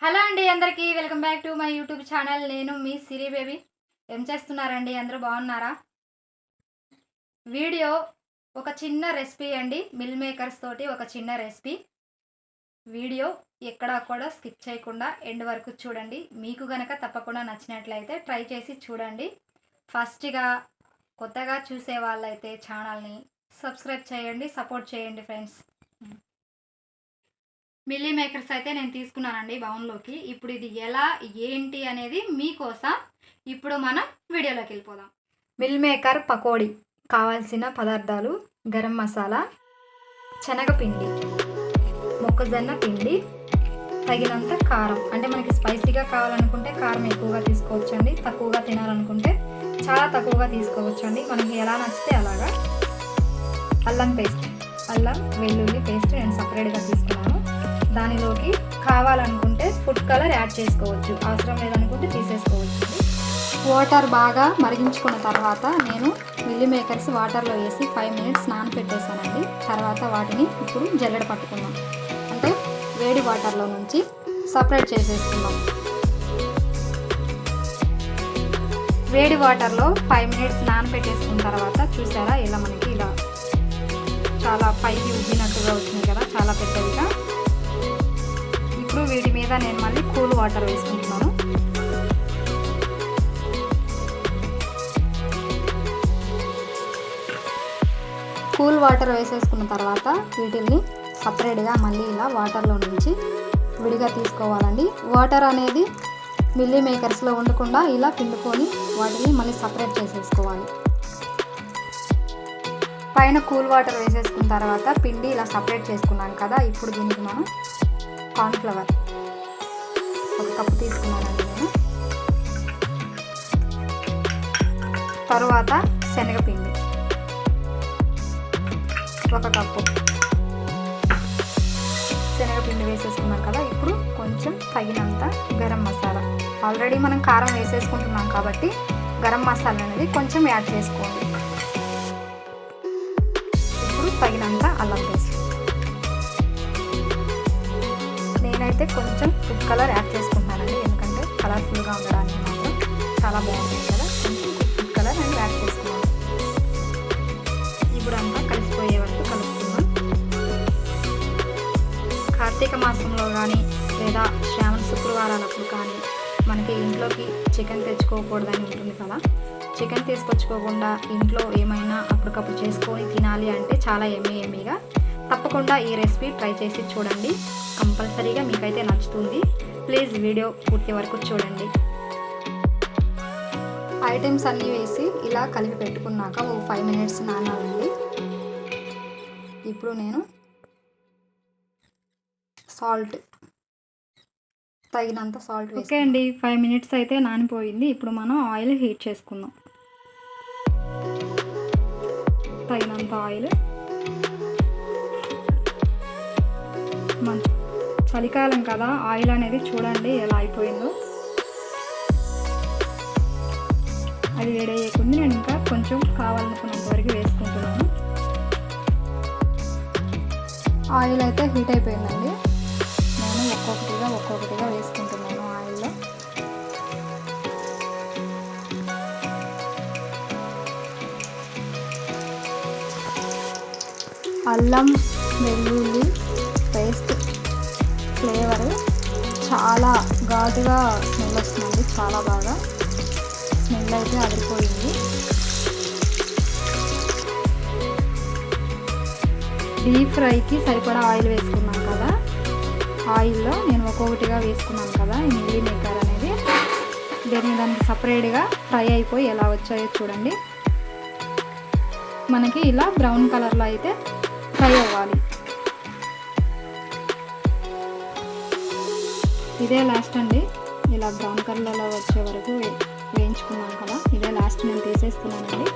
Hello అండి అందరికీ welcome back to my YouTube channel. నేను మీ సిరి బేబీ. ఏం చేస్తున్నారండి? అందరూ బాగున్నారా? వీడియో ఒక చిన్న రెసిపీ అండి, మిల్ మేకర్స్ తోటి ఒక చిన్న రెసిపీ. వీడియో ఎక్కడా కూడా స్కిప్ చేయకుండా ఎండ్ వరకు చూడండి. మీకు గనక తప్పకుండా నచ్చినట్లయితే ట్రై చేసి చూడండి. ఫస్ట్గా కొత్తగా చూసే వాళ్ళైతే ఛానల్ని సబ్స్క్రైబ్ చేయండి, సపోర్ట్ చేయండి ఫ్రెండ్స్. మిల్లీ మేకర్స్ అయితే నేను తీసుకున్నానండి బౌన్లోకి. ఇప్పుడు ఇది ఎలా ఏంటి అనేది మీకోసం ఇప్పుడు మనం వీడియోలోకి వెళ్ళిపోదాం. మిల్ మేకర్ పకోడీ కావాల్సిన పదార్థాలు: గరం మసాలా, శనగపిండి, మొక్కజొన్న పిండి, తగినంత కారం. అంటే మనకి స్పైసీగా కావాలనుకుంటే కారం ఎక్కువగా తీసుకోవచ్చండి, తక్కువగా తినాలనుకుంటే చాలా తక్కువగా తీసుకోవచ్చండి, మనకి ఎలా నచ్చితే అలాగా. అల్లం పేస్ట్, అల్లం వెల్లుల్లి పేస్ట్ నేను సపరేట్గా తీసుకున్నాను. దానిలోకి కావాలనుకుంటే ఫుడ్ కలర్ యాడ్ చేసుకోవచ్చు, అవసరం లేదనుకుంటే తీసేసుకోవచ్చు. వాటర్ బాగా మరిగించుకున్న తర్వాత నేను మిల్లీ మేకర్స్ వాటర్లో వేసి 5 మినిట్స్ నానబెట్టేసానండి. తర్వాత వాటిని ఇప్పుడు జల్లెడ పట్టుకున్నాం, అంటే వేడి వాటర్లో నుంచి సపరేట్ చేసేసుకున్నాం. వేడి వాటర్లో 5 మినిట్స్ నానబెట్టేసుకున్న తర్వాత చూసారా, ఇలా మనకి ఇలా చాలా పైకి ఉబ్బినట్టుగా వచ్చినాయి కదా, చాలా పెద్దదిగా. ఇప్పుడు వీటి మీద నేను మళ్ళీ కూల్ వాటర్ వేసుకుంటున్నాను. కూల్ వాటర్ వేసేసుకున్న తర్వాత వీటిని సపరేట్గా మళ్ళీ ఇలా వాటర్లో నుంచి విడిగా తీసుకోవాలండి. వాటర్ అనేది మిల్లీ మేకర్స్లో ఉండకుండా ఇలా పిండుకొని వాటిని మళ్ళీ సపరేట్ చేసేసుకోవాలి. పైన కూల్ వాటర్ వేసేసుకున్న తర్వాత పిండి ఇలా సపరేట్ చేసుకున్నాం కదా, ఇప్పుడు దీనికి మనం కార్న్ఫ్లవర్ 1 కప్పు తీసుకున్నానండి నేను. తరువాత శనగపిండి 1 కప్పు శనగపిండి వేసేసుకున్నాం కదా. ఇప్పుడు కొంచెం తగినంత గరం మసాలా. ఆల్రెడీ మనం కారం వేసేసుకుంటున్నాం కాబట్టి గరం మసాలా అనేది కొంచెం యాడ్ చేసుకోండి. ఇప్పుడు తగినంత అల్లం పేస్ట్. నేనైతే కొంచెం ఫుడ్ కలర్ యాడ్ చేసుకుంటానండి, ఎందుకంటే కలర్ఫుల్గా ఉండడానికి మాత్రం చాలా బాగుంటుంది కదా, కొంచెం ఫుడ్ కలర్ నేను యాడ్ చేసుకున్నాను. ఇప్పుడు అంతా కలిసిపోయే వరకు కలుపుతున్నాం. కార్తీక మాసంలో కానీ లేదా శ్రావణ శుక్రవారాలప్పుడు కానీ మనకి ఇంట్లోకి చికెన్ తెచ్చుకోకూడదని ఉంటుంది కదా. చికెన్ తీసుకొచ్చుకోకుండా ఇంట్లో ఏమైనా అప్పటికప్పుడు చేసుకొని తినాలి అంటే చాలా ఎమ్మీగా తప్పకుండా ఈ రెసిపీ ట్రై చేసి చూడండి. కంపల్సరీగా మీకైతే నచ్చుతుంది. ప్లీజ్ వీడియో పూర్తి వరకు చూడండి. ఐటమ్స్ అన్నీ వేసి ఇలా కలిపి పెట్టుకున్నాక 5 మినిట్స్ నానాలండి. ఇప్పుడు నేను సాల్ట్, తగినంత సాల్ట్ వేసి. ఓకే అండి, 5 మినిట్స్ అయితే నానిపోయింది. ఇప్పుడు మనం ఆయిల్ హీట్ చేసుకుందాం. తగినంత ఆయిల్. చలికాలం కదా, ఆయిల్ అనేది చూడండి ఎలా అయిపోయిందో. అది వేడయ్యేకుంది నేను ఇంకా కొంచెం కావాలనుకున్నంత వరకు వేసుకుంటున్నాను. ఆయిల్ అయితే హీట్ అయిపోయిందండి. నేను ఒక్కొక్కటిగా వేసుకుంటున్నాను ఆయిల్లో. అల్లం వెల్లుల్లి పేస్ట్ ఫ్లేవర్ చాలా ఘాటుగా స్మెల్ వస్తుంది, చాలా బాగా స్మెల్ అయితే అదిరిపోయింది. డీప్ ఫ్రైకి సరిపడా ఆయిల్ వేసుకున్నాం కదా, ఆయిల్లో నేను ఒక్కొక్కటిగా వేసుకున్నాను కదా ఈ మిల్లీ మేకర్ అనేది. దానికి సపరేట్గా ఫ్రై అయిపోయి ఎలా వచ్చాయో చూడండి. మనకి ఇలా బ్రౌన్ కలర్లో అయితే ఫ్రై అవ్వాలి. ఇదే లాస్ట్ అండి, ఇలా బ్రౌన్ కలర్లో వచ్చే వరకు వేయించుకున్నాం కదా, ఇదే లాస్ట్. నేను తీసేస్తున్నానండి.